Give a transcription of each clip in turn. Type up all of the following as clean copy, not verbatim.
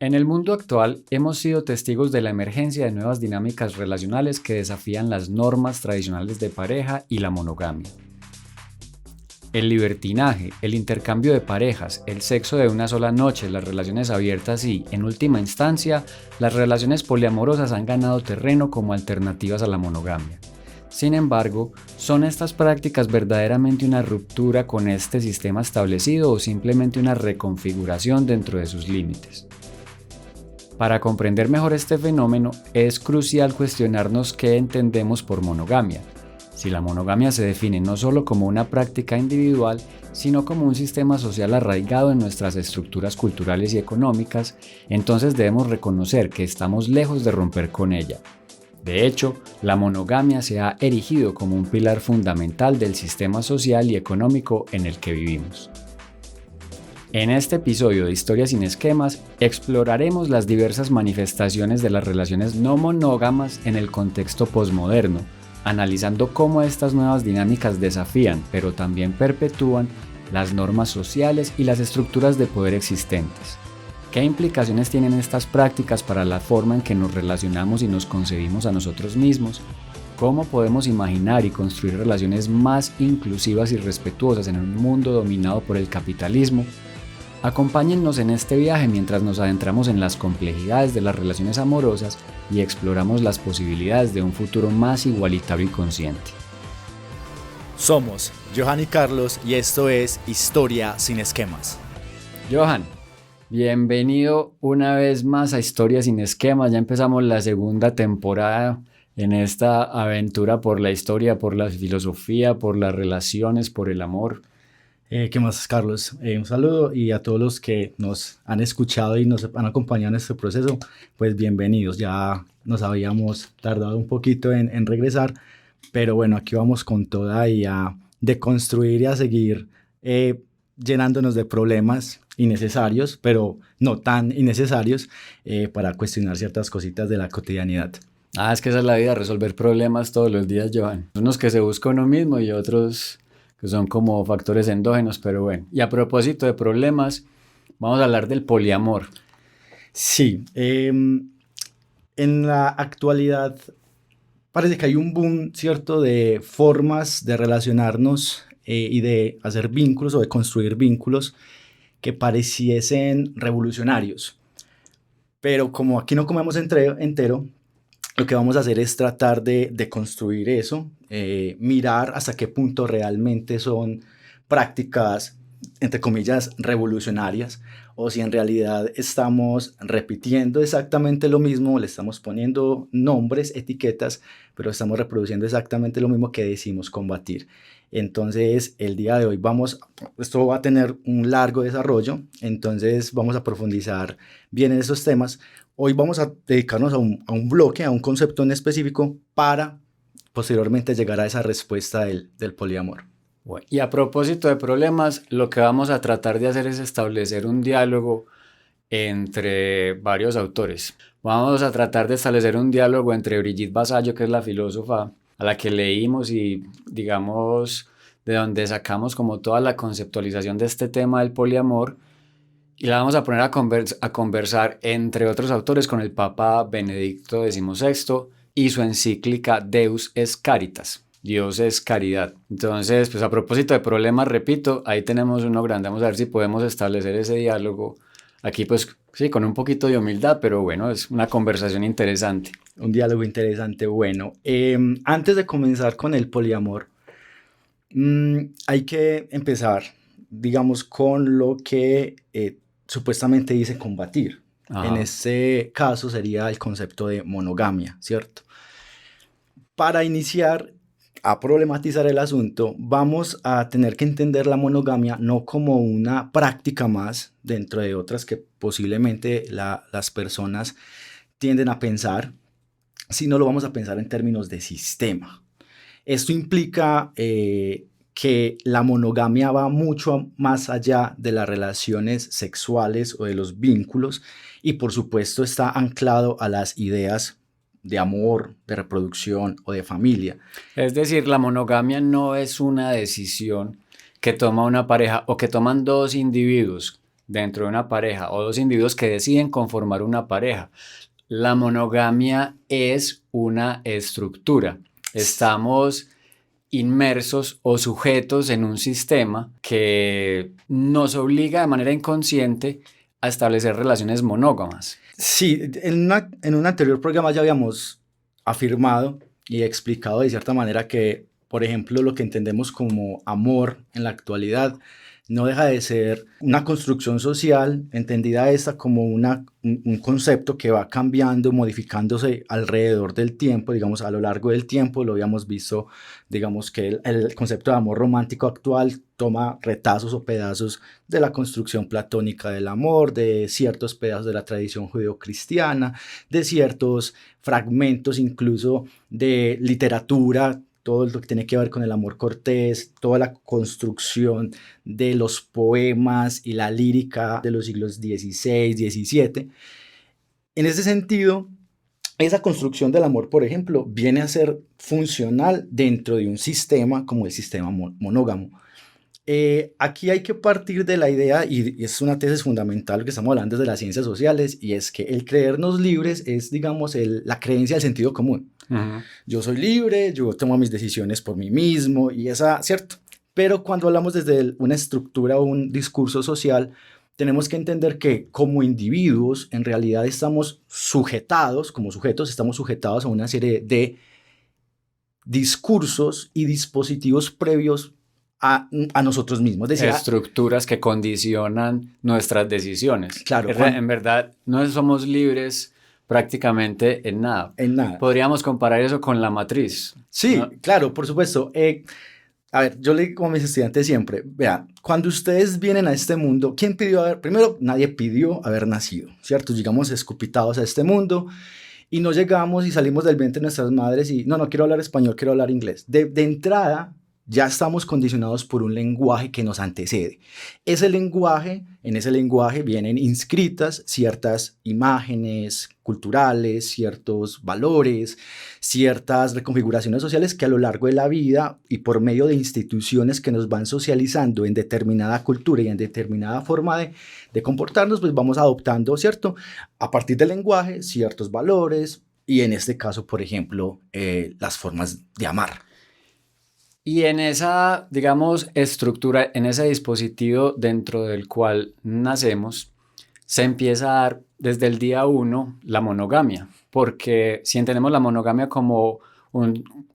En el mundo actual hemos sido testigos de la emergencia de nuevas dinámicas relacionales que desafían las normas tradicionales de pareja y la monogamia. El libertinaje, el intercambio de parejas, el sexo de una sola noche, las relaciones abiertas y, en última instancia, las relaciones poliamorosas han ganado terreno como alternativas a la monogamia. Sin embargo, ¿son estas prácticas verdaderamente una ruptura con este sistema establecido o simplemente una reconfiguración dentro de sus límites? Para comprender mejor este fenómeno, es crucial cuestionarnos qué entendemos por monogamia. Si la monogamia se define no solo como una práctica individual, sino como un sistema social arraigado en nuestras estructuras culturales y económicas, entonces debemos reconocer que estamos lejos de romper con ella. De hecho, la monogamia se ha erigido como un pilar fundamental del sistema social y económico en el que vivimos. En este episodio de Historia sin Esquemas, exploraremos las diversas manifestaciones de las relaciones no monógamas en el contexto posmoderno, analizando cómo estas nuevas dinámicas desafían, pero también perpetúan, las normas sociales y las estructuras de poder existentes. ¿Qué implicaciones tienen estas prácticas para la forma en que nos relacionamos y nos concebimos a nosotros mismos? ¿Cómo podemos imaginar y construir relaciones más inclusivas y respetuosas en un mundo dominado por el capitalismo? Acompáñennos en este viaje mientras nos adentramos en las complejidades de las relaciones amorosas y exploramos las posibilidades de un futuro más igualitario y consciente. Somos Johan y Carlos y esto es Historia sin Esquemas. Johan, bienvenido una vez más a Historia sin Esquemas. Ya empezamos la segunda temporada en esta aventura por la historia, por la filosofía, por las relaciones, por el amor. ¿Qué más, Carlos? Un saludo y a todos los que nos han escuchado y nos han acompañado en este proceso, pues bienvenidos. Ya nos habíamos tardado un poquito en regresar, pero bueno, aquí vamos con toda y a deconstruir y a seguir llenándonos de problemas innecesarios, pero no tan innecesarios, para cuestionar ciertas cositas de la cotidianidad. Es que esa es la vida, resolver problemas todos los días, Johan. Unos que se busca uno mismo y otros que son como factores endógenos, pero bueno. Y a propósito de problemas, vamos a hablar del poliamor. Sí, en la actualidad parece que hay un boom, ¿cierto?, de formas de relacionarnos y de hacer vínculos o de construir vínculos que pareciesen revolucionarios. Pero como aquí no comemos entero, lo que vamos a hacer es tratar de construir eso, mirar hasta qué punto realmente son prácticas, entre comillas, revolucionarias, o si en realidad estamos repitiendo exactamente lo mismo, le estamos poniendo nombres, etiquetas, pero estamos reproduciendo exactamente lo mismo que decimos combatir. Entonces, el día de hoy esto va a tener un largo desarrollo, entonces vamos a profundizar bien en esos temas. Hoy vamos a dedicarnos a un bloque, a un concepto en específico para posteriormente llegar a esa respuesta del poliamor. Bueno, y a propósito de problemas, lo que vamos a tratar de hacer es establecer un diálogo entre varios autores. Vamos a tratar de establecer un diálogo entre Brigitte Vasallo, que es la filósofa a la que leímos y digamos de donde sacamos como toda la conceptualización de este tema del poliamor, y la vamos a poner a conversar, entre otros autores, con el Papa Benedicto XVI y su encíclica Deus es Caritas, Dios es caridad. Entonces, pues a propósito de problemas, repito, ahí tenemos uno grande. Vamos a ver si podemos establecer ese diálogo aquí, pues sí, con un poquito de humildad, pero bueno, es una conversación interesante. Un diálogo interesante, bueno. Antes de comenzar con el poliamor, hay que empezar, digamos, con lo que supuestamente dice combatir. Ajá. En este caso sería el concepto de monogamia, ¿cierto? Para iniciar a problematizar el asunto, vamos a tener que entender la monogamia no como una práctica más dentro de otras que posiblemente las personas tienden a pensar, sino lo vamos a pensar en términos de sistema. Esto implica que la monogamia va mucho más allá de las relaciones sexuales o de los vínculos y por supuesto está anclado a las ideas de amor, de reproducción o de familia. Es decir, la monogamia no es una decisión que toma una pareja o que toman dos individuos dentro de una pareja o dos individuos que deciden conformar una pareja. La monogamia es una estructura. Estamos inmersos o sujetos en un sistema que nos obliga de manera inconsciente a establecer relaciones monógamas. Sí, en un anterior programa ya habíamos afirmado y explicado de cierta manera que, por ejemplo, lo que entendemos como amor en la actualidad no deja de ser una construcción social, entendida esta como un concepto que va cambiando, modificándose alrededor del tiempo, digamos, a lo largo del tiempo. Lo habíamos visto, digamos, que el concepto de amor romántico actual toma retazos o pedazos de la construcción platónica del amor, de ciertos pedazos de la tradición judeocristiana, de ciertos fragmentos incluso de literatura, todo lo que tiene que ver con el amor cortés, toda la construcción de los poemas y la lírica de los siglos XVI, XVII. En ese sentido, esa construcción del amor, por ejemplo, viene a ser funcional dentro de un sistema como el sistema monógamo. Aquí hay que partir de la idea, y es una tesis fundamental que estamos hablando desde las ciencias sociales, y es que el creernos libres es, digamos, la creencia del sentido común. Uh-huh. Yo soy libre, yo tomo mis decisiones por mí mismo, y ¿cierto? Pero cuando hablamos desde una estructura o un discurso social, tenemos que entender que como individuos, en realidad estamos sujetados, como sujetos, estamos sujetados a una serie de discursos y dispositivos previos a nosotros mismos. Es decir, estructuras que condicionan nuestras decisiones. Claro. En verdad, no somos libres prácticamente en nada. En nada. Podríamos comparar eso con la matriz. Sí, ¿no? Claro, por supuesto. A ver, yo le digo a mis estudiantes siempre, vean, cuando ustedes vienen a este mundo, ¿quién pidió primero, nadie pidió haber nacido, ¿cierto? Llegamos escupitados a este mundo y no llegamos y salimos del vientre de nuestras madres y no quiero hablar español, quiero hablar inglés. De entrada, ya estamos condicionados por un lenguaje que nos antecede. En ese lenguaje vienen inscritas ciertas imágenes culturales, ciertos valores, ciertas reconfiguraciones sociales que a lo largo de la vida y por medio de instituciones que nos van socializando en determinada cultura y en determinada forma de comportarnos, pues vamos adoptando, ¿cierto? A partir del lenguaje, ciertos valores y en este caso, por ejemplo, las formas de amar. Y en esa, digamos, estructura, en ese dispositivo dentro del cual nacemos, se empieza a dar desde el día 1 la monogamia. Porque si entendemos la monogamia como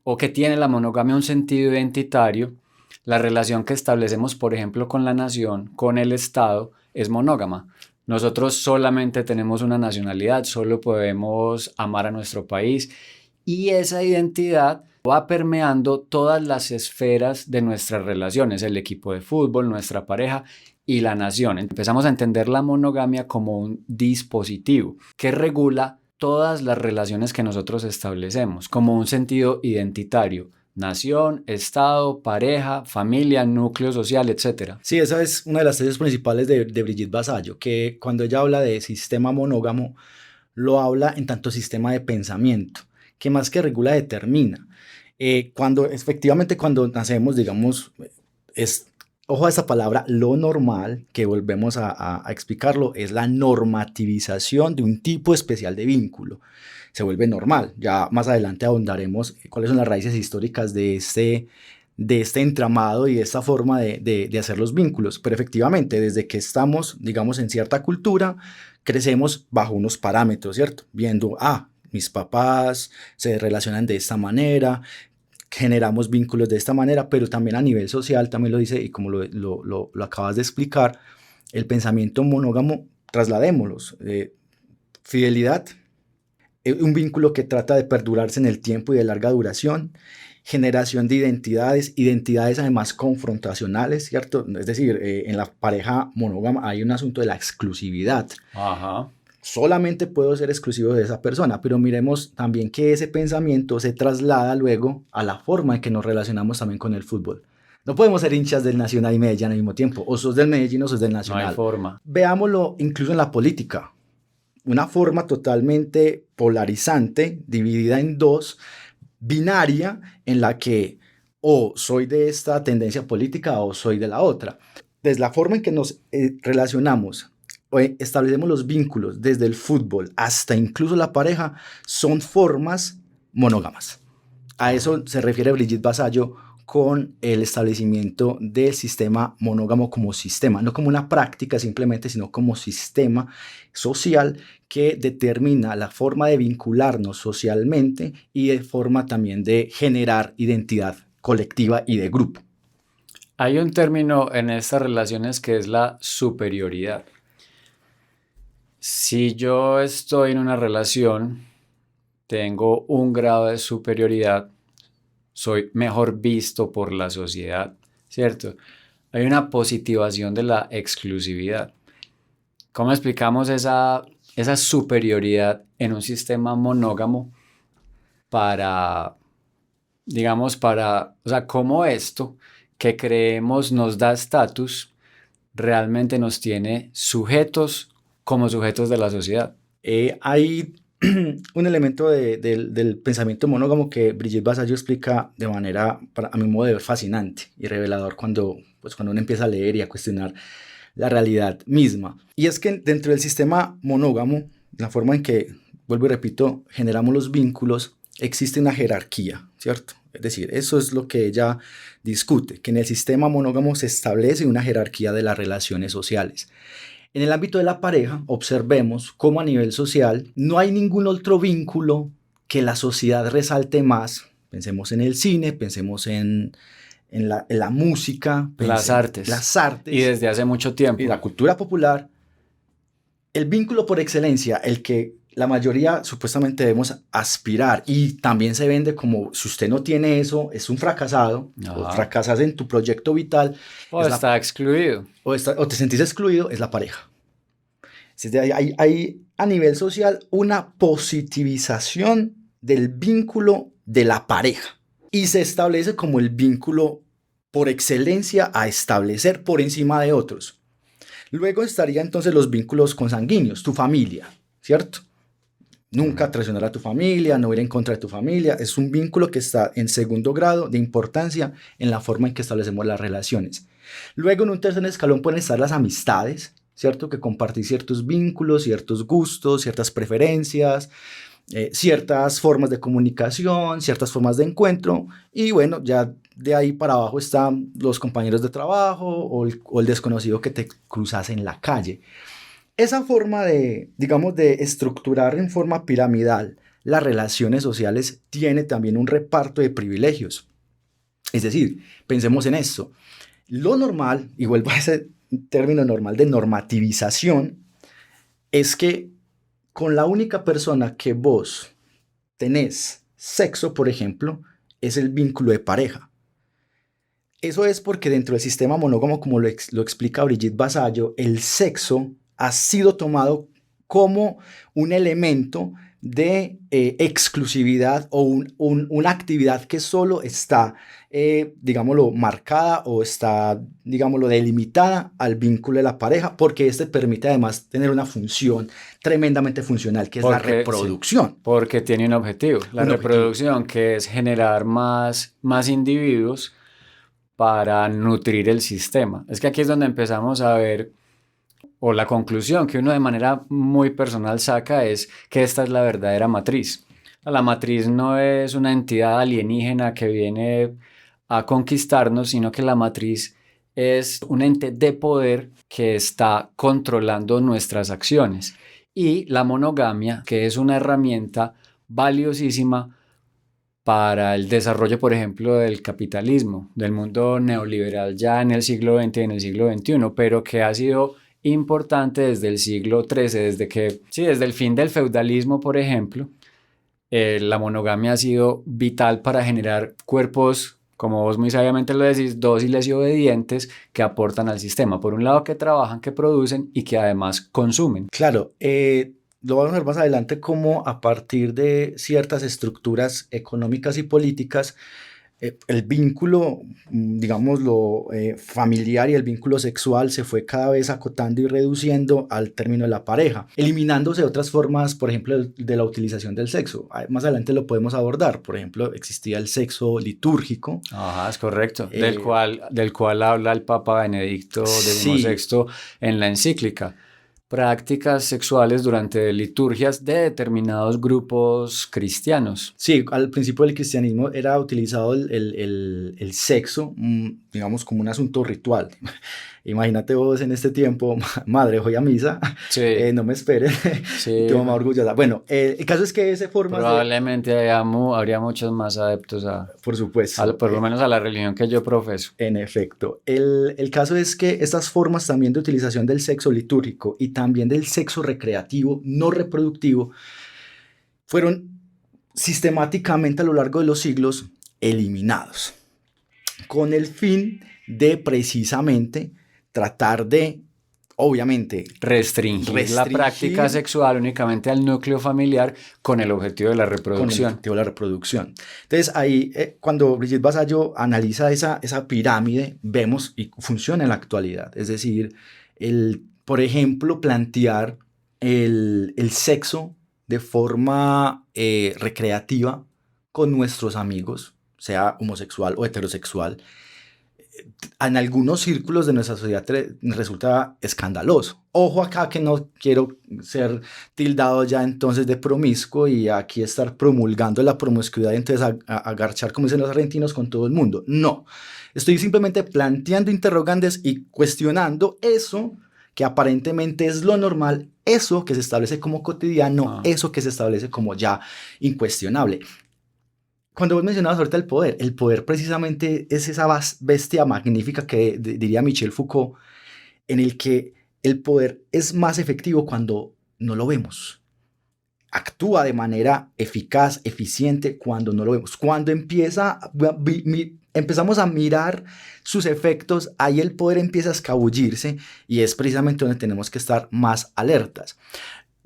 o que tiene la monogamia un sentido identitario, la relación que establecemos, por ejemplo, con la nación, con el Estado, es monógama. Nosotros solamente tenemos una nacionalidad, solo podemos amar a nuestro país y esa identidad va permeando todas las esferas de nuestras relaciones, el equipo de fútbol, nuestra pareja y la nación. Empezamos a entender la monogamia como un dispositivo que regula todas las relaciones que nosotros establecemos, como un sentido identitario. Nación, Estado, pareja, familia, núcleo social, etc. Sí, esa es una de las tesis principales de Brigitte Vasallo, que cuando ella habla de sistema monógamo, lo habla en tanto sistema de pensamiento, que más que regula determina. Efectivamente cuando nacemos, digamos, ojo a esa palabra, lo normal, que volvemos a explicarlo, es la normativización de un tipo especial de vínculo. Se vuelve normal. Ya más adelante ahondaremos cuáles son las raíces históricas de este entramado y de esta forma de hacer los vínculos. Pero efectivamente, desde que estamos, digamos, en cierta cultura, crecemos bajo unos parámetros, ¿cierto? Viendo, mis papás se relacionan de esta manera, generamos vínculos de esta manera, pero también a nivel social, también lo dice, y como lo acabas de explicar, el pensamiento monógamo, trasladémoslos, fidelidad, un vínculo que trata de perdurarse en el tiempo y de larga duración, generación de identidades además confrontacionales, ¿cierto? Es decir, en la pareja monógama hay un asunto de la exclusividad. Ajá. Solamente puedo ser exclusivo de esa persona, pero miremos también que ese pensamiento se traslada luego a la forma en que nos relacionamos también con el fútbol. No podemos ser hinchas del Nacional y Medellín al mismo tiempo, o sos del Medellín o sos del Nacional. No hay forma. Veámoslo incluso en la política, una forma totalmente polarizante, dividida en dos, binaria, en la que o soy de esta tendencia política o soy de la otra. desde la forma en que nos relacionamos o establecemos los vínculos desde el fútbol hasta incluso la pareja, son formas monógamas. A eso se refiere Brigitte Vasallo con el establecimiento del sistema monógamo como sistema, no como una práctica simplemente, sino como sistema social que determina la forma de vincularnos socialmente y de forma también de generar identidad colectiva y de grupo. Hay un término en estas relaciones que es la superioridad. Si yo estoy en una relación, tengo un grado de superioridad, soy mejor visto por la sociedad, ¿cierto? Hay una positivación de la exclusividad. ¿Cómo explicamos esa superioridad en un sistema monógamo o sea, cómo esto que creemos nos da estatus realmente nos tiene sujetos como sujetos de la sociedad? Hay un elemento del pensamiento monógamo que Brigitte Vasallo explica de manera, a mi modo de ver, fascinante y revelador cuando uno empieza a leer y a cuestionar la realidad misma. Y es que dentro del sistema monógamo, la forma en que, vuelvo y repito, generamos los vínculos, existe una jerarquía, ¿cierto? Es decir, eso es lo que ella discute, que en el sistema monógamo se establece una jerarquía de las relaciones sociales. En el ámbito de la pareja, observemos cómo a nivel social no hay ningún otro vínculo que la sociedad resalte más. Pensemos en el cine, pensemos en la música, las artes. Y desde hace mucho tiempo. Y la cultura popular. El vínculo por excelencia, el que la mayoría supuestamente debemos aspirar y también se vende como si usted no tiene eso, es un fracasado, o fracasas en tu proyecto vital. O está excluido. O te sentís excluido, es la pareja. Hay a nivel social una positivización del vínculo de la pareja y se establece como el vínculo por excelencia a establecer por encima de otros. Luego estaría entonces los vínculos consanguíneos, tu familia, ¿cierto? Nunca traicionar a tu familia, no ir en contra de tu familia. Es un vínculo que está en segundo grado de importancia en la forma en que establecemos las relaciones. Luego en un tercer escalón pueden estar las amistades, ¿cierto? Que compartir ciertos vínculos, ciertos gustos, ciertas preferencias, ciertas formas de comunicación, ciertas formas de encuentro. Y bueno, ya de ahí para abajo están los compañeros de trabajo o el desconocido que te cruzas en la calle. Esa forma de estructurar en forma piramidal las relaciones sociales tiene también un reparto de privilegios. Es decir, pensemos en esto. Lo normal, y vuelvo a ese término normal de normativización, es que con la única persona que vos tenés sexo, por ejemplo, es el vínculo de pareja. Eso es porque dentro del sistema monógamo, como lo explica Brigitte Vasallo, el sexo ha sido tomado como un elemento de exclusividad o una actividad que solo está, digámoslo, marcada o está, digámoslo, delimitada al vínculo de la pareja, porque este permite además tener una función tremendamente funcional, que es la reproducción. Sí, porque tiene un objetivo, la reproducción, que es generar más individuos para nutrir el sistema. Es que aquí es donde empezamos a ver, o la conclusión que uno de manera muy personal saca es que esta es la verdadera matriz. La matriz no es una entidad alienígena que viene a conquistarnos, sino que la matriz es un ente de poder que está controlando nuestras acciones. Y la monogamia, que es una herramienta valiosísima para el desarrollo, por ejemplo, del capitalismo, del mundo neoliberal ya en el siglo XX y en el siglo XXI, pero que ha sido importante desde el siglo XIII, desde el fin del feudalismo, por ejemplo. La monogamia ha sido vital para generar cuerpos, como vos muy sabiamente lo decís, dóciles y obedientes que aportan al sistema. Por un lado, que trabajan, que producen y que además consumen. Claro, lo vamos a ver más adelante cómo a partir de ciertas estructuras económicas y políticas el vínculo, digámoslo, familiar y el vínculo sexual se fue cada vez acotando y reduciendo al término de la pareja, eliminándose otras formas, por ejemplo, de la utilización del sexo. Más adelante lo podemos abordar. Por ejemplo, existía el sexo litúrgico. Ajá, es correcto. Del cual habla el Papa Benedicto XVI en la encíclica. Prácticas sexuales durante liturgias de determinados grupos cristianos. Sí, al principio del cristianismo era utilizado el sexo, digamos, como un asunto ritual. Imagínate vos en este tiempo, madre, voy a misa, sí. No me esperes, sí. Tu mamá orgullosa. Bueno, el caso es que esa forma probablemente habría muchos más adeptos por supuesto, por lo menos a la religión que yo profeso. En efecto, el caso es que estas formas también de utilización del sexo litúrgico y también del sexo recreativo, no reproductivo, fueron sistemáticamente a lo largo de los siglos eliminados, con el fin de precisamente tratar de, obviamente, restringir la práctica sexual únicamente al núcleo familiar con el objetivo de la reproducción. Con el objetivo de la reproducción. Entonces ahí, cuando Brigitte Vasallo analiza esa pirámide, vemos y funciona en la actualidad. Es decir, por ejemplo, plantear el sexo de forma recreativa con nuestros amigos, sea homosexual o heterosexual, en algunos círculos de nuestra sociedad resulta escandaloso. Ojo acá que no quiero ser tildado ya entonces de promiscuo y aquí estar promulgando la promiscuidad y entonces agarchar, como dicen los argentinos, con todo el mundo. No, estoy simplemente planteando interrogantes y cuestionando eso que aparentemente es lo normal, eso que se establece como cotidiano, eso que se establece como ya incuestionable. Cuando vos mencionabas ahorita el poder precisamente es esa bestia magnífica que diría Michel Foucault, en el que el poder es más efectivo cuando no lo vemos. Actúa de manera eficaz, eficiente cuando no lo vemos. Cuando empezamos a mirar sus efectos, ahí el poder empieza a escabullirse y es precisamente donde tenemos que estar más alertas.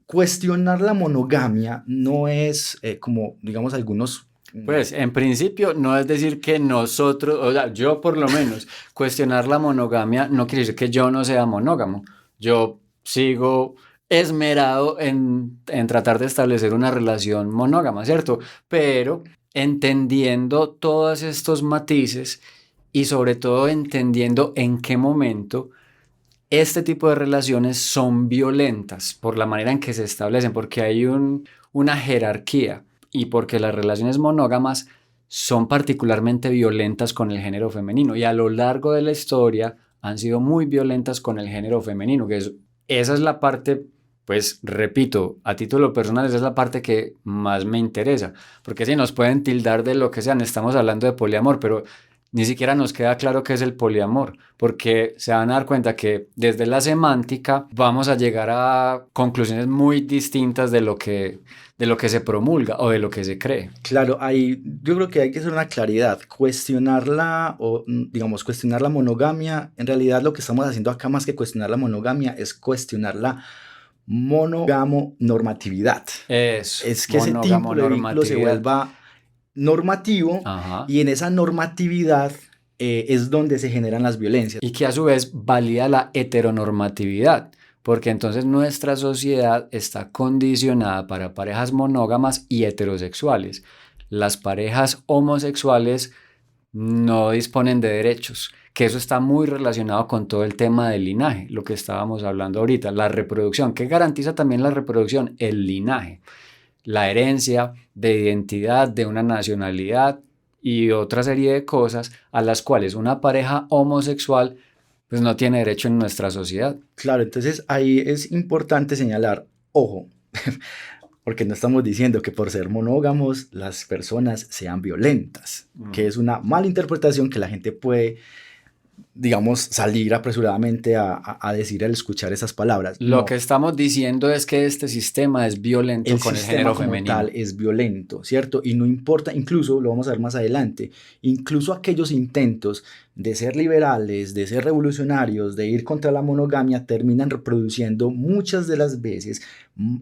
Cuestionar la monogamia no es como, digamos, algunos... Pues en principio no es decir que nosotros, o sea, yo por lo menos, cuestionar la monogamia no quiere decir que yo no sea monógamo. Yo sigo esmerado en tratar de establecer una relación monógama, ¿cierto? Pero entendiendo todos estos matices y sobre todo entendiendo en qué momento este tipo de relaciones son violentas por la manera en que se establecen, porque hay una jerarquía. Y porque las relaciones monógamas son particularmente violentas con el género femenino y a lo largo de la historia han sido muy violentas con el género femenino, esa es la parte, pues repito, a título personal esa es la parte que más me interesa, porque si nos pueden tildar de lo que sean, estamos hablando de poliamor, pero ni siquiera nos queda claro qué es el poliamor, porque se van a dar cuenta que desde la semántica vamos a llegar a conclusiones muy distintas de lo que se promulga o de lo que se cree. Claro, yo creo que hay que hacer una claridad. Cuestionar la monogamia, en realidad lo que estamos haciendo acá más que cuestionar la monogamia es cuestionar la monógamo normatividad. Eso, es que ese tipo de vínculo se vuelva normativo. Ajá. Y en esa normatividad es donde se generan las violencias. Y que a su vez valida la heteronormatividad, porque entonces nuestra sociedad está condicionada para parejas monógamas y heterosexuales. Las parejas homosexuales no disponen de derechos, que eso está muy relacionado con todo el tema del linaje, lo que estábamos hablando ahorita, la reproducción. ¿Qué garantiza también la reproducción? El linaje. La herencia de identidad, de una nacionalidad y otra serie de cosas a las cuales una pareja homosexual pues no tiene derecho en nuestra sociedad. Claro, entonces ahí es importante señalar, ojo, porque no estamos diciendo que por ser monógamos las personas sean violentas, que es una mala interpretación que la gente puede digamos, salir apresuradamente a decir al escuchar esas palabras. Lo No. que estamos diciendo es que este sistema es violento con el género como femenino. tal es violento, ¿cierto? Y no importa, incluso, lo vamos a ver más adelante, incluso aquellos intentos de ser liberales, de ser revolucionarios, de ir contra la monogamia, terminan reproduciendo muchas de las veces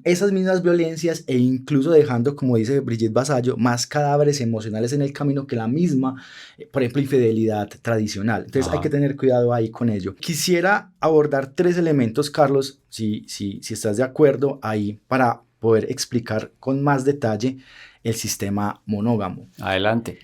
esas mismas violencias e incluso dejando, como dice Brigitte Vasallo, más cadáveres emocionales en el camino que la misma, por ejemplo, infidelidad tradicional. Entonces hay que tener cuidado ahí con ello. Quisiera abordar 3 elementos, Carlos, si estás de acuerdo ahí, para poder explicar con más detalle el sistema monógamo. Adelante.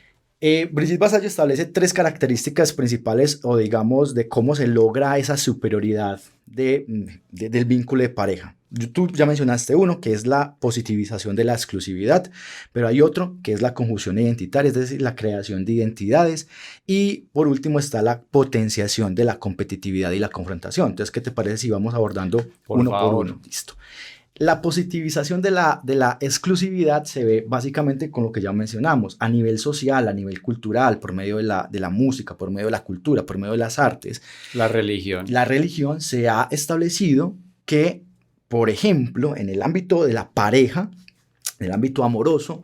Brigitte Vasallo establece 3 características principales o digamos de cómo se logra esa superioridad del vínculo de pareja. Tú ya mencionaste uno, que es la positivización de la exclusividad, pero hay otro que es la conjunción identitaria, es decir, la creación de identidades, y por último está la potenciación de la competitividad y la confrontación. Entonces, ¿qué te parece si vamos abordando uno por uno? Listo. La positivización de la exclusividad se ve básicamente con lo que ya mencionamos, a nivel social, a nivel cultural, por medio de la música, por medio de la cultura, por medio de las artes. La religión. La religión se ha establecido que, por ejemplo, en el ámbito de la pareja, en el ámbito amoroso,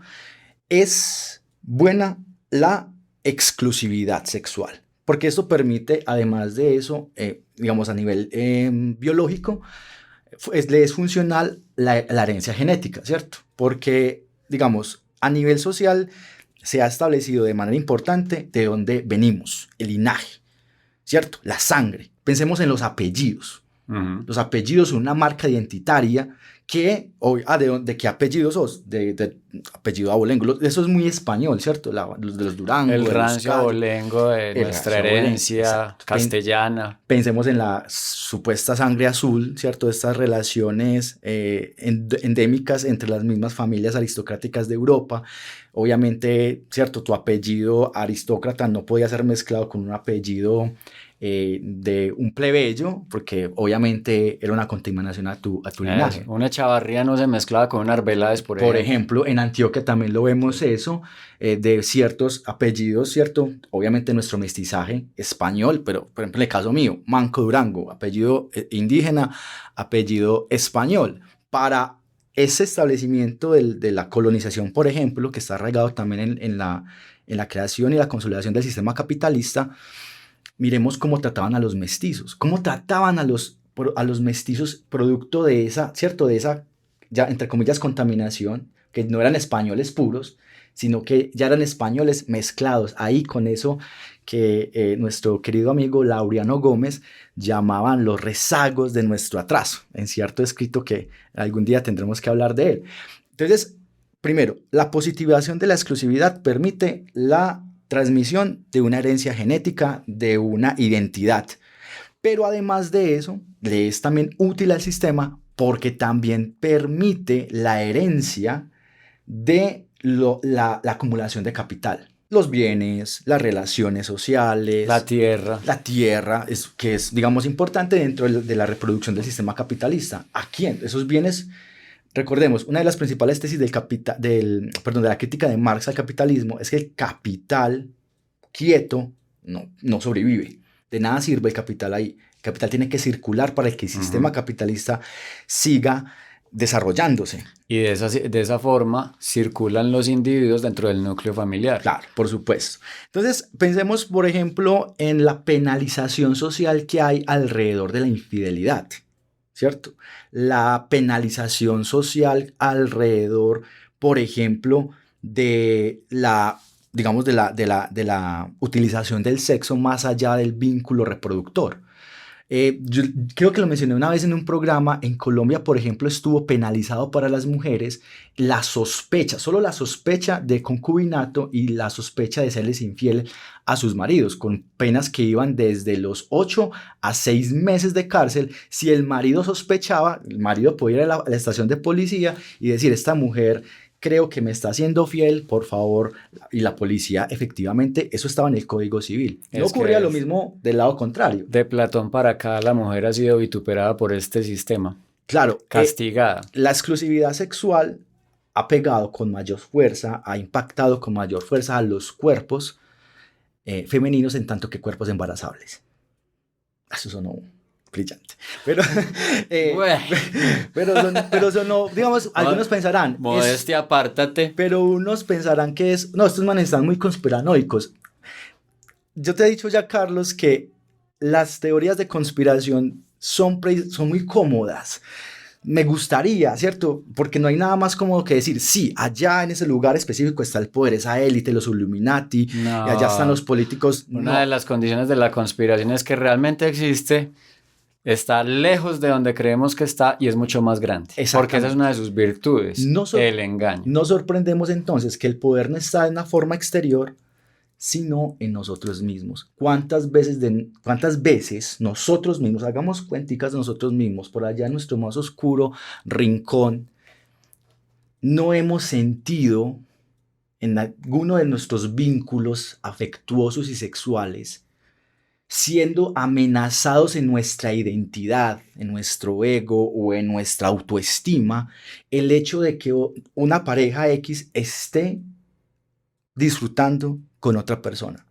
es buena la exclusividad sexual, porque esto permite, además de eso, digamos a nivel biológico, le es funcional la herencia genética, ¿cierto? Porque, digamos, a nivel social se ha establecido de manera importante de dónde venimos, el linaje, ¿cierto? La sangre. Pensemos en los apellidos. Los apellidos son una marca identitaria que, ¿de qué apellido sos? De apellido abolengo. Eso es muy español, ¿cierto? Los de los Durango. El rancio abolengo de nuestra herencia castellana. Pensemos en la supuesta sangre azul, ¿cierto? Estas relaciones endémicas entre las mismas familias aristocráticas de Europa. Obviamente, ¿cierto? Tu apellido aristócrata no podía ser mezclado con un apellido de un plebeyo, porque obviamente era una contaminación a tu linaje. Una Chavarría no se mezclaba con una Arbeláez, por ejemplo, en Antioquia también lo vemos eso, de ciertos apellidos, ¿cierto? Obviamente nuestro mestizaje español, pero por ejemplo en el caso mío, Manco Durango, apellido indígena, apellido español. Para ese establecimiento de la colonización, por ejemplo, que está arraigado también en la creación y la consolidación del sistema capitalista, miremos cómo trataban a los mestizos, cómo trataban a los mestizos producto de esa, ¿cierto? De esa, ya entre comillas, contaminación, que no eran españoles puros, sino que ya eran españoles mezclados ahí con eso que nuestro querido amigo Laureano Gómez llamaban los rezagos de nuestro atraso, en cierto escrito que algún día tendremos que hablar de él. Entonces, primero, la positivización de la exclusividad permite la transmisión de una herencia genética, de una identidad. Pero además de eso, le es también útil al sistema porque también permite la herencia de la acumulación de capital. Los bienes, las relaciones sociales. La tierra. La tierra, que es, digamos, importante dentro de la reproducción del sistema capitalista. ¿A quién? Esos bienes... Recordemos, una de las principales tesis de la crítica de Marx al capitalismo es que el capital quieto no sobrevive. De nada sirve el capital ahí. El capital tiene que circular para que el sistema capitalista siga desarrollándose. Y de esa forma circulan los individuos dentro del núcleo familiar. Claro, por supuesto. Entonces, pensemos, por ejemplo, en la penalización social que hay alrededor de la infidelidad. ¿Cierto? La penalización social alrededor, por ejemplo, de la utilización del sexo más allá del vínculo reproductor. Yo creo que lo mencioné una vez en un programa. En Colombia, por ejemplo, estuvo penalizado para las mujeres solo la sospecha de concubinato y la sospecha de serles infiel a sus maridos, con penas que iban desde los 8 a 6 meses de cárcel. Si el marido sospechaba, el marido podía ir a la estación de policía y decir: esta mujer creo que me está haciendo fiel, por favor. Y la policía, efectivamente, eso estaba en el Código Civil. No ocurría lo mismo del lado contrario. De Platón para acá, la mujer ha sido vituperada por este sistema. Claro. Castigada. La exclusividad sexual ha pegado con mayor fuerza, ha impactado con mayor fuerza a los cuerpos femeninos en tanto que cuerpos embarazables. Eso sonó brillante. Pero, Bueno. pero sonó, digamos, algunos pensarán... Modestia, apártate. Pero unos pensarán que es... No, estos manes están muy conspiranoicos. Yo te he dicho ya, Carlos, que las teorías de conspiración son muy cómodas. Me gustaría, ¿cierto? Porque no hay nada más cómodo que decir, sí, allá en ese lugar específico está el poder, esa élite, los Illuminati, No. y allá están los políticos. Una de las condiciones de la conspiración es que realmente existe, está lejos de donde creemos que está y es mucho más grande. Porque esa es una de sus virtudes, el engaño. Nos sorprendemos entonces que el poder no está en una forma exterior, sino en nosotros mismos. ¿Cuántas veces nosotros mismos, hagamos cuenticas de nosotros mismos, por allá en nuestro más oscuro rincón, no hemos sentido en alguno de nuestros vínculos afectuosos y sexuales, siendo amenazados en nuestra identidad, en nuestro ego o en nuestra autoestima, el hecho de que una pareja X esté disfrutando con otra persona?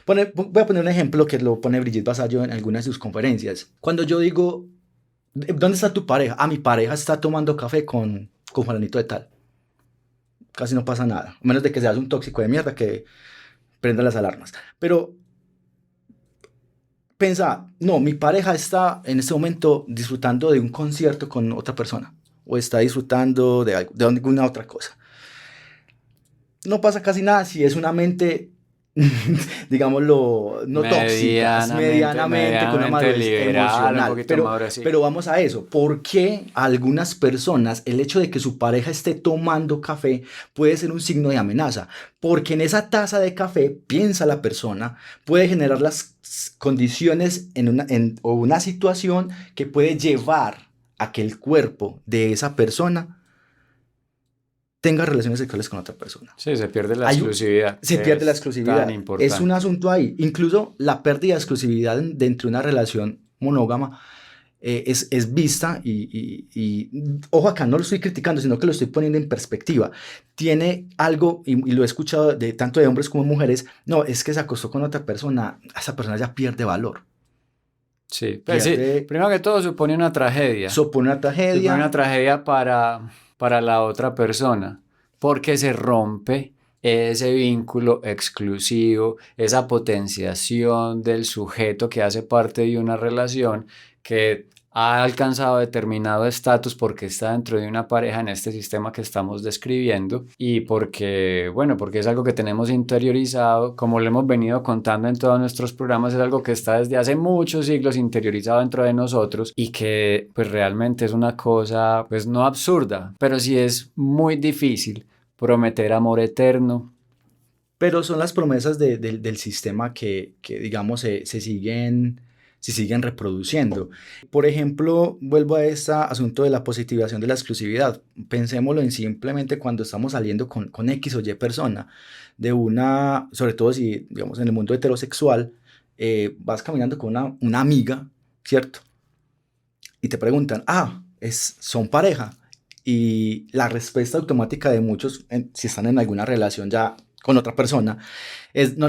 Voy a poner un ejemplo que lo pone Brigitte Vasallo en algunas de sus conferencias. Cuando yo digo, ¿dónde está tu pareja? Ah, mi pareja está tomando café con Juanito de tal. Casi no pasa nada, a menos de que seas un tóxico de mierda que prenda las alarmas. Pero pensa, no, mi pareja está en este momento disfrutando de un concierto con otra persona o está disfrutando de alguna otra cosa. No pasa casi nada si es una mente, digámoslo, no tóxica, medianamente con una madurez emocional. Pero vamos a eso. ¿Por qué a algunas personas el hecho de que su pareja esté tomando café puede ser un signo de amenaza? Porque en esa taza de café, piensa la persona, puede generar las condiciones o una situación que puede llevar a que el cuerpo de esa persona tenga relaciones sexuales con otra persona. Sí, se pierde la exclusividad. Se pierde la exclusividad. Tan importante. Es un asunto ahí. Incluso la pérdida de exclusividad dentro de una relación monógama es vista y ojo, acá no lo estoy criticando, sino que lo estoy poniendo en perspectiva. Tiene algo, y lo he escuchado tanto de hombres como de mujeres, no, es que se acostó con otra persona, esa persona ya pierde valor. Sí, pero sí, primero que todo supone una tragedia. Supone una tragedia para la otra persona, porque se rompe ese vínculo exclusivo, esa potenciación del sujeto que hace parte de una relación que ha alcanzado determinado estatus porque está dentro de una pareja en este sistema que estamos describiendo y porque es algo que tenemos interiorizado, como lo hemos venido contando en todos nuestros programas, es algo que está desde hace muchos siglos interiorizado dentro de nosotros y que pues realmente es una cosa pues no absurda, pero sí es muy difícil prometer amor eterno. Pero son las promesas del sistema que digamos, se siguen reproduciendo. Por ejemplo, vuelvo a este asunto de la positivación de la exclusividad. Pensémoslo en simplemente cuando estamos saliendo con X o Y persona, sobre todo si, digamos, en el mundo heterosexual, vas caminando con una amiga, ¿cierto? Y te preguntan, ¿son pareja? Y la respuesta automática de muchos, si están en alguna relación ya con otra persona, es no,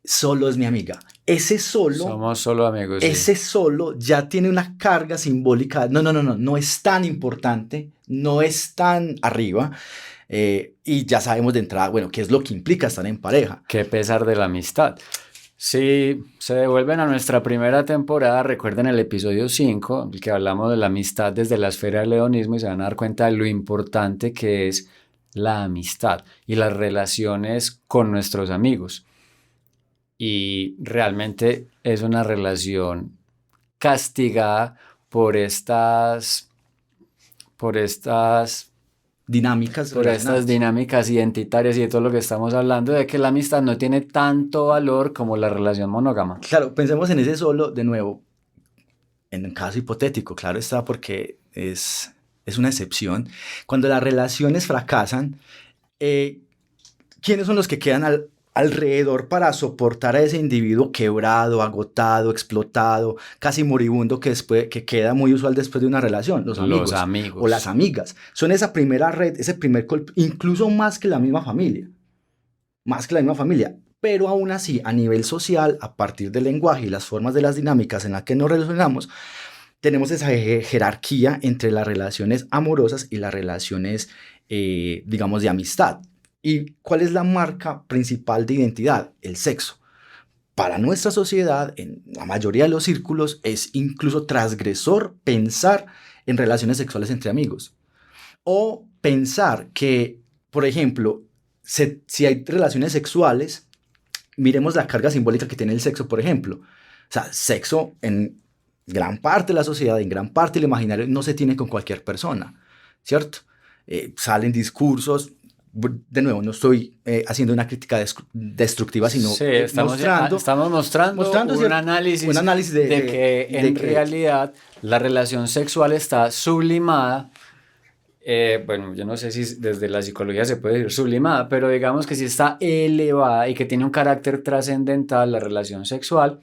solo es mi amiga. Somos solo amigos. Ese solo ya tiene una carga simbólica. No es tan importante, no es tan arriba. Y ya sabemos de entrada, qué es lo que implica estar en pareja. Qué pesar de la amistad. Si se devuelven a nuestra primera temporada, recuerden el episodio 5, el que hablamos de la amistad desde la esfera del hedonismo y se van a dar cuenta de lo importante que es la amistad y las relaciones con nuestros amigos. Y realmente es una relación castigada por estas dinámicas identitarias y de todo lo que estamos hablando, de que la amistad no tiene tanto valor como la relación monógama. Claro, pensemos en ese solo de nuevo, en un caso hipotético, claro está, porque es una excepción. Cuando las relaciones fracasan, ¿quiénes son los que quedan alrededor para soportar a ese individuo quebrado, agotado, explotado, casi moribundo que queda muy usual después de una relación? Los amigos. O las amigas. Son esa primera red, ese primer golpe, incluso más que la misma familia. pero aún así, a nivel social, a partir del lenguaje y las formas de las dinámicas en las que nos relacionamos, tenemos esa jerarquía entre las relaciones amorosas y las relaciones, digamos, de amistad. ¿Y cuál es la marca principal de identidad? El sexo. Para nuestra sociedad, en la mayoría de los círculos, es incluso transgresor pensar en relaciones sexuales entre amigos. O pensar que, por ejemplo, si hay relaciones sexuales, miremos la carga simbólica que tiene el sexo, por ejemplo. O sea, sexo en gran parte de la sociedad, en gran parte del imaginario, no se tiene con cualquier persona, ¿cierto? Salen discursos, de nuevo, no estoy haciendo una crítica destructiva, sino sí, estamos mostrando un análisis de que en realidad la relación sexual está sublimada. Bueno, yo no sé si desde la psicología se puede decir sublimada, pero digamos que sí está elevada y que tiene un carácter trascendental la relación sexual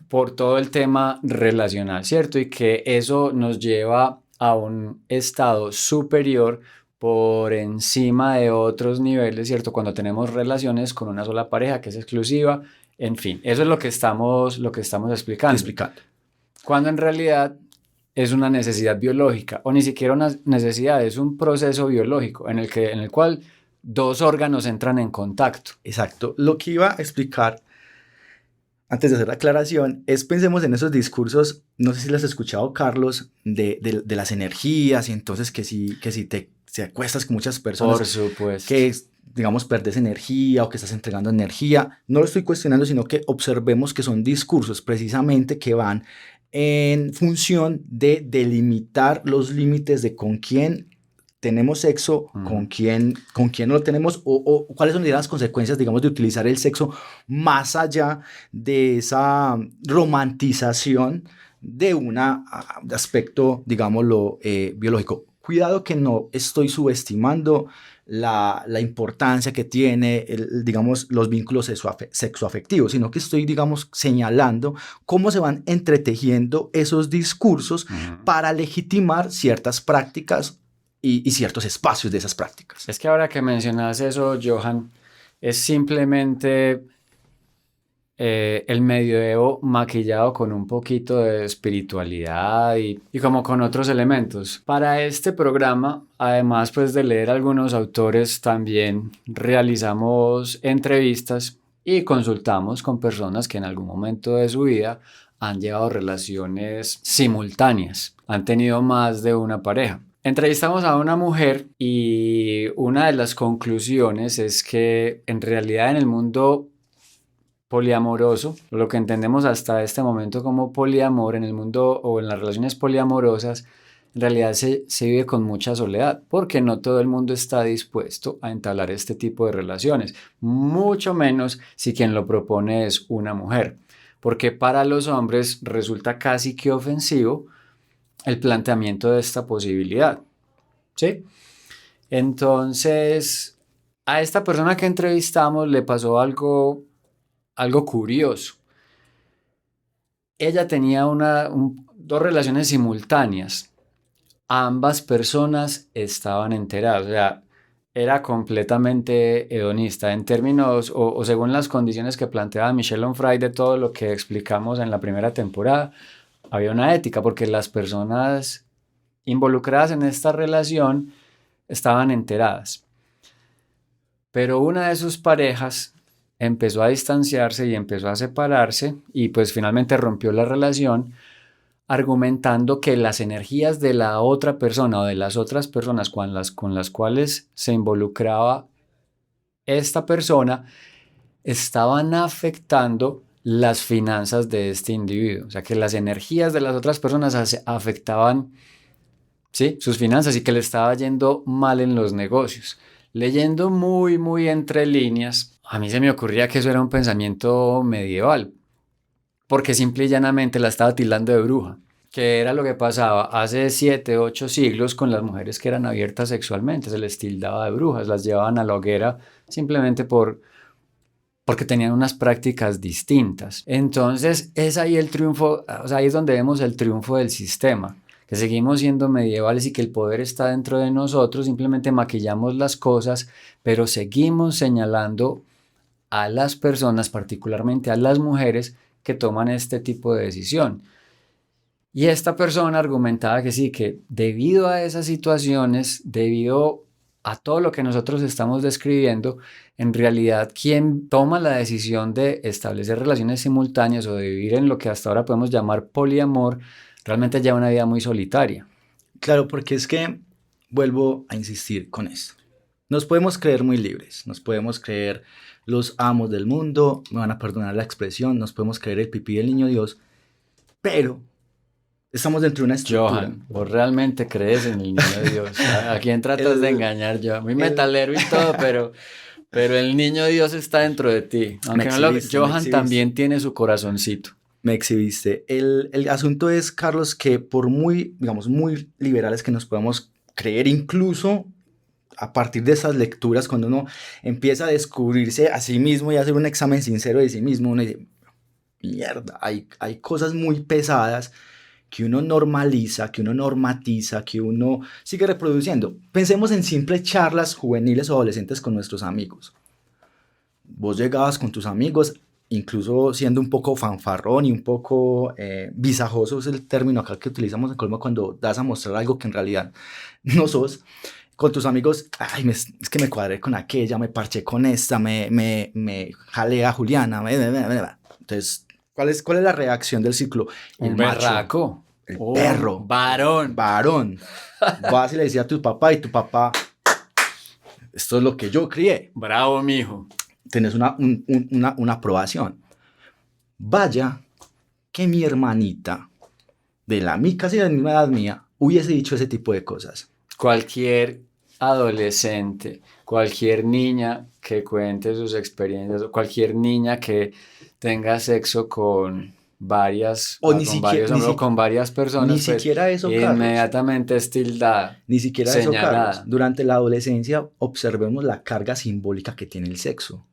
por todo el tema relacional, ¿cierto? Y que eso nos lleva a un estado superior por encima de otros niveles, ¿cierto? Cuando tenemos relaciones con una sola pareja que es exclusiva, en fin, eso es lo que estamos explicando. Cuando en realidad es una necesidad biológica, o ni siquiera una necesidad, es un proceso biológico en el cual dos órganos entran en contacto. Exacto. Lo que iba a explicar antes de hacer la aclaración es, pensemos en esos discursos, no sé si los has escuchado, Carlos, de las energías, y entonces que si te acuestas con muchas personas, por supuesto, que digamos perdes energía o que estás entregando energía. No lo estoy cuestionando, sino que observemos que son discursos precisamente que van en función de delimitar los límites de con quién tenemos sexo, con quién no lo tenemos, o cuáles son las consecuencias, digamos, de utilizar el sexo más allá de esa romantización de un aspecto, digámoslo, biológico. Cuidado que no estoy subestimando la importancia que tiene, digamos, los vínculos sexoafectivos, sino que estoy, digamos, señalando cómo se van entretejiendo esos discursos para legitimar ciertas prácticas y ciertos espacios de esas prácticas. Es que ahora que mencionas eso, Johan, es simplemente el medioevo maquillado con un poquito de espiritualidad y como con otros elementos. Para este programa, además pues de leer algunos autores, también realizamos entrevistas y consultamos con personas que en algún momento de su vida han llevado relaciones simultáneas, han tenido más de una pareja. Entrevistamos a una mujer y una de las conclusiones es que en realidad en el mundo poliamoroso, lo que entendemos hasta este momento como poliamor, en el mundo o en las relaciones poliamorosas, en realidad se vive con mucha soledad, porque no todo el mundo está dispuesto a entablar este tipo de relaciones, mucho menos si quien lo propone es una mujer, porque para los hombres resulta casi que ofensivo el planteamiento de esta posibilidad, ¿sí? Entonces, a esta persona que entrevistamos le pasó algo curioso. Ella tenía dos relaciones simultáneas. Ambas personas estaban enteradas, o sea, era completamente hedonista en términos o según las condiciones que planteaba Michel Onfray de todo lo que explicamos en la primera temporada. Había una ética porque las personas involucradas en esta relación estaban enteradas. Pero una de sus parejas empezó a distanciarse y empezó a separarse y pues finalmente rompió la relación argumentando que las energías de la otra persona o de las otras personas con las cuales se involucraba esta persona estaban afectando las finanzas de este individuo. O sea, que las energías de las otras personas afectaban, ¿sí?, sus finanzas y que le estaba yendo mal en los negocios. Leyendo muy, muy entre líneas, a mí se me ocurría que eso era un pensamiento medieval, porque simple y llanamente la estaba tildando de bruja, que era lo que pasaba hace 7, 8 siglos con las mujeres que eran abiertas sexualmente, se les tildaba de brujas, las llevaban a la hoguera simplemente porque tenían unas prácticas distintas. Entonces es ahí el triunfo, o sea, ahí es donde vemos el triunfo del sistema, que seguimos siendo medievales y que el poder está dentro de nosotros, simplemente maquillamos las cosas, pero seguimos señalando a las personas, particularmente a las mujeres, que toman este tipo de decisión. Y esta persona argumentaba que sí, que debido a esas situaciones, debido a todo lo que nosotros estamos describiendo, en realidad quien toma la decisión de establecer relaciones simultáneas o de vivir en lo que hasta ahora podemos llamar poliamor, realmente lleva una vida muy solitaria. Claro, porque es que vuelvo a insistir con esto. Nos podemos creer muy libres, nos podemos creer los amos del mundo, me van a perdonar la expresión, nos podemos creer el pipí del niño Dios, pero estamos dentro de una estructura. Johan, ¿vos realmente crees en el niño Dios? ¿A quién tratas de engañar yo? Muy metalero y todo, pero el niño Dios está dentro de ti. Aunque no Johan también tiene su corazoncito. Me exhibiste. El asunto es, Carlos, que por muy, digamos, muy liberales que nos podamos creer, incluso a partir de esas lecturas, cuando uno empieza a descubrirse a sí mismo y a hacer un examen sincero de sí mismo, uno dice, mierda, hay cosas muy pesadas que uno normaliza, que uno normatiza, que uno sigue reproduciendo. Pensemos en simples charlas juveniles o adolescentes con nuestros amigos. Vos llegabas con tus amigos, incluso siendo un poco fanfarrón y un poco visajoso, es el término acá que utilizamos en Colombia cuando das a mostrar algo que en realidad no sos. Con tus amigos, ay, es que me cuadré con aquella, me parché con esta, me jalé a Juliana. Entonces, ¿cuál es la reacción del ciclo? El berraco. El perro. Varón. Vas y le decías a tu papá y tu papá, esto es lo que yo crié. Bravo, mijo. Tenés una aprobación. Vaya que mi hermanita, casi de la misma edad mía, hubiese dicho ese tipo de cosas. Cualquier adolescente, cualquier niña que cuente sus experiencias, cualquier niña que tenga sexo con varias personas, ni siquiera eso, inmediatamente es tildada, ni siquiera señalada. Eso, Carlos. Durante la adolescencia observemos la carga simbólica que tiene el sexo.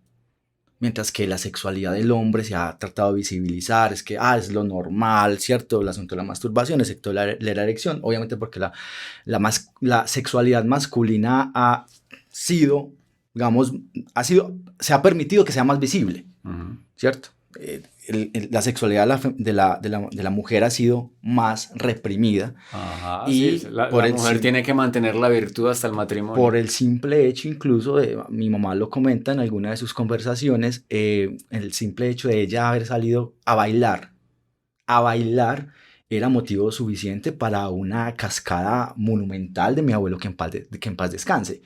Mientras que la sexualidad del hombre se ha tratado de visibilizar, es que es lo normal, ¿cierto? El asunto de la masturbación, excepto la erección, obviamente porque la sexualidad masculina ha sido, digamos, se ha permitido que sea más visible, ¿cierto? La sexualidad de la mujer ha sido más reprimida. Ajá, y sí, la mujer tiene que mantener la virtud hasta el matrimonio. Por el simple hecho, incluso, mi mamá lo comenta en alguna de sus conversaciones, el simple hecho de ella haber salido a bailar era motivo suficiente para una cascada monumental de mi abuelo que en paz descanse.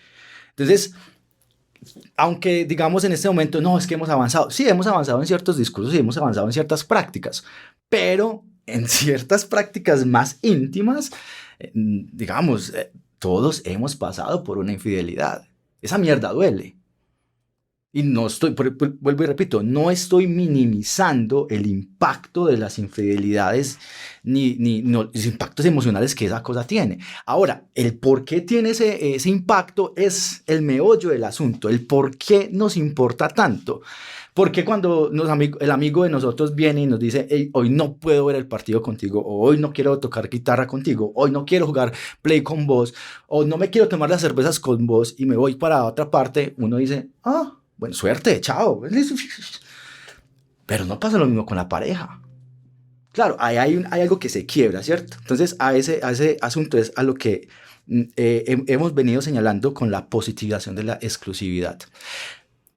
Entonces, aunque digamos en este momento, no, es que hemos avanzado. Sí, hemos avanzado en ciertos discursos y hemos avanzado en ciertas prácticas, pero en ciertas prácticas más íntimas, digamos, todos hemos pasado por una infidelidad. Esa mierda duele. Y no estoy, vuelvo y repito, no estoy minimizando el impacto de las infidelidades ni los impactos emocionales que esa cosa tiene. Ahora, el por qué tiene ese impacto es el meollo del asunto, el por qué nos importa tanto. Porque cuando el amigo de nosotros viene y nos dice, hey, hoy no puedo ver el partido contigo, o hoy no quiero tocar guitarra contigo, hoy no quiero jugar play con vos, o no me quiero tomar las cervezas con vos y me voy para otra parte, uno dice, bueno, suerte, chao. Pero no pasa lo mismo con la pareja. Claro, hay algo que se quiebra, ¿cierto? Entonces, a ese asunto es a lo que hemos venido señalando con la positivización de la exclusividad.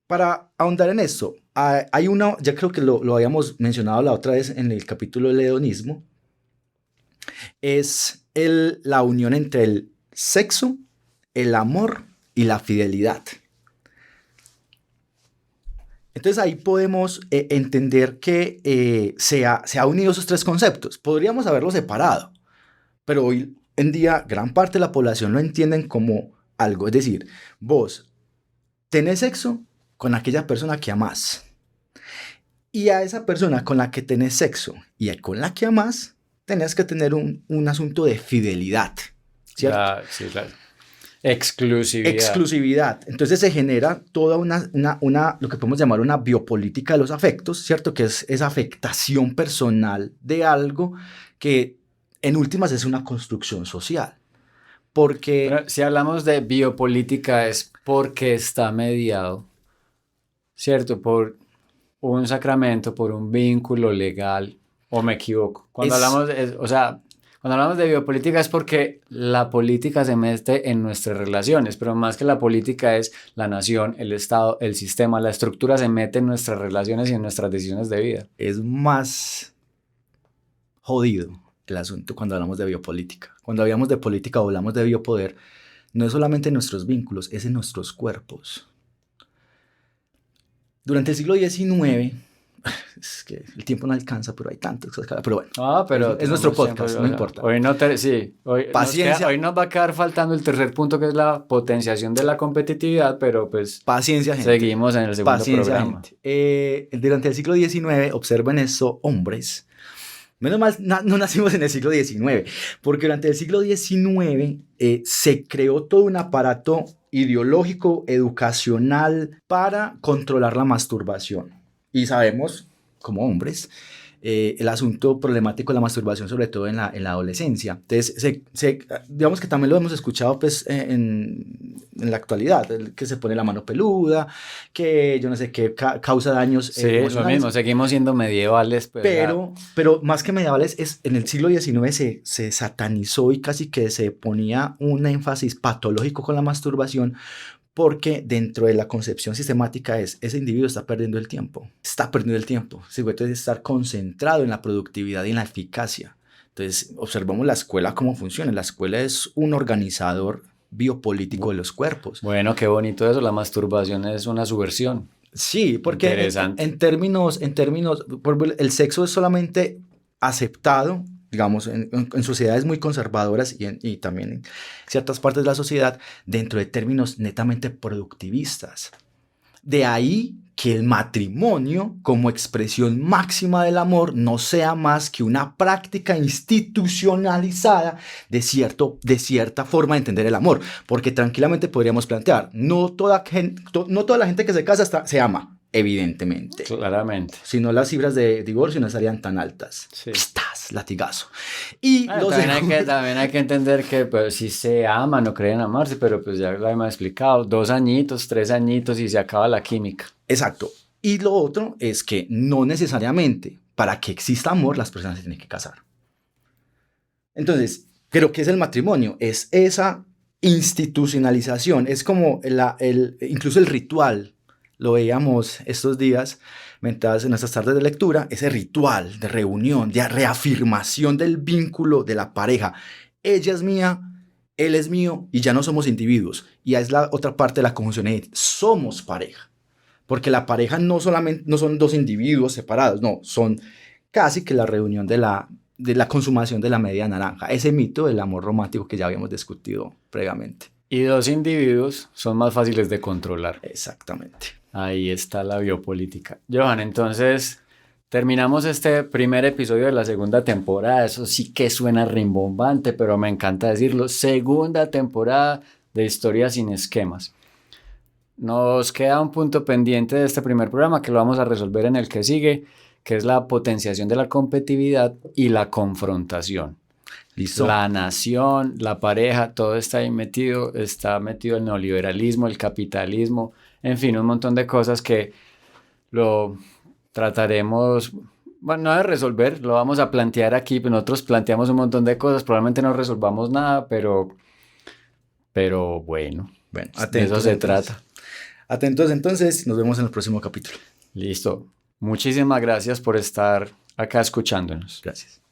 Para ahondar en esto, ya creo que lo habíamos mencionado la otra vez en el capítulo del hedonismo, es la unión entre el sexo, el amor y la fidelidad. Entonces ahí podemos entender que se ha unido esos tres conceptos. Podríamos haberlo separado, pero hoy en día gran parte de la población lo entienden como algo. Es decir, vos tenés sexo con aquella persona que amás. Y a esa persona con la que tenés sexo y con la que amás, tenés que tener un asunto de fidelidad, ¿cierto? Sí, claro. Exclusividad. Entonces se genera toda lo que podemos llamar una biopolítica de los afectos, ¿cierto? Que es esa afectación personal de algo que en últimas es una construcción social. Porque... Pero si hablamos de biopolítica es porque está mediado ¿cierto? Por un sacramento, por un vínculo legal, ¿o me equivoco? Cuando cuando hablamos de biopolítica es porque la política se mete en nuestras relaciones, pero más que la política es la nación, el Estado, el sistema, la estructura se mete en nuestras relaciones y en nuestras decisiones de vida. Es más jodido el asunto cuando hablamos de biopolítica. Cuando hablamos de política o hablamos de biopoder, no es solamente en nuestros vínculos, es en nuestros cuerpos. Durante el siglo XIX, es que el tiempo no alcanza, pero hay tantas cosas. Pero bueno, pero es nuestro podcast, no importa. Hoy Paciencia. Hoy nos va a quedar faltando el tercer punto, que es la potenciación de la competitividad, pero pues paciencia, gente. Seguimos en el segundo programa. Durante el siglo XIX, observen eso, hombres. Menos mal, no nacimos en el siglo XIX, porque durante el siglo XIX se creó todo un aparato ideológico, educacional, para controlar la masturbación. Y sabemos, como hombres, el asunto problemático de la masturbación, sobre todo en la adolescencia. Entonces, digamos que también lo hemos escuchado pues, en la actualidad, que se pone la mano peluda, que yo no sé qué causa daños emocionales. Lo mismo, seguimos siendo medievales. Pero más que medievales, en el siglo XIX se satanizó y casi que se ponía un énfasis patológico con la masturbación, porque dentro de la concepción sistemática ese individuo está perdiendo el tiempo. Se puede estar concentrado en la productividad y en la eficacia. Entonces, observamos la escuela cómo funciona. La escuela es un organizador biopolítico de los cuerpos. Bueno, qué bonito eso. La masturbación es una subversión. Sí, porque en términos, el sexo es solamente aceptado, digamos, en sociedades muy conservadoras y también en ciertas partes de la sociedad, dentro de términos netamente productivistas. De ahí que el matrimonio, como expresión máxima del amor, no sea más que una práctica institucionalizada de cierta forma de entender el amor. Porque tranquilamente podríamos plantear, no toda la gente que se casa se ama, evidentemente. Claramente. Si no, las cifras de divorcio no estarían tan altas. Sí. Latigazo. Y también hay que entender que pues, si se aman o creen amarse, pero pues ya lo hemos explicado, 2 añitos, 3 añitos y se acaba la química. Exacto. Y lo otro es que no necesariamente para que exista amor las personas se tienen que casar. Entonces, ¿pero qué es el matrimonio? Es esa institucionalización, es como incluso el ritual. Lo veíamos estos días, mientras en nuestras tardes de lectura, ese ritual de reunión, de reafirmación del vínculo de la pareja. Ella es mía, él es mío y ya no somos individuos. Y es la otra parte de la conjunción, somos pareja. Porque la pareja no son 2 individuos separados, no, son casi que la reunión de la consumación de la media naranja. Ese mito del amor romántico que ya habíamos discutido previamente. Y 2 individuos son más fáciles de controlar. Exactamente. Ahí está la biopolítica. Johan, entonces terminamos este primer episodio de la segunda temporada. Eso sí que suena rimbombante, pero me encanta decirlo. Segunda temporada de Historias sin Esquemas. Nos queda un punto pendiente de este primer programa que lo vamos a resolver en el que sigue, que es la potenciación de la competitividad y la confrontación. Listo. La nación, la pareja, todo está ahí metido. Está metido el neoliberalismo, el capitalismo, en fin, un montón de cosas que lo trataremos, bueno, no de resolver, lo vamos a plantear aquí. Nosotros planteamos un montón de cosas, probablemente no resolvamos nada, pero bueno, atentos, de eso se trata. Atentos entonces, nos vemos en el próximo capítulo. Listo. Muchísimas gracias por estar acá escuchándonos. Gracias.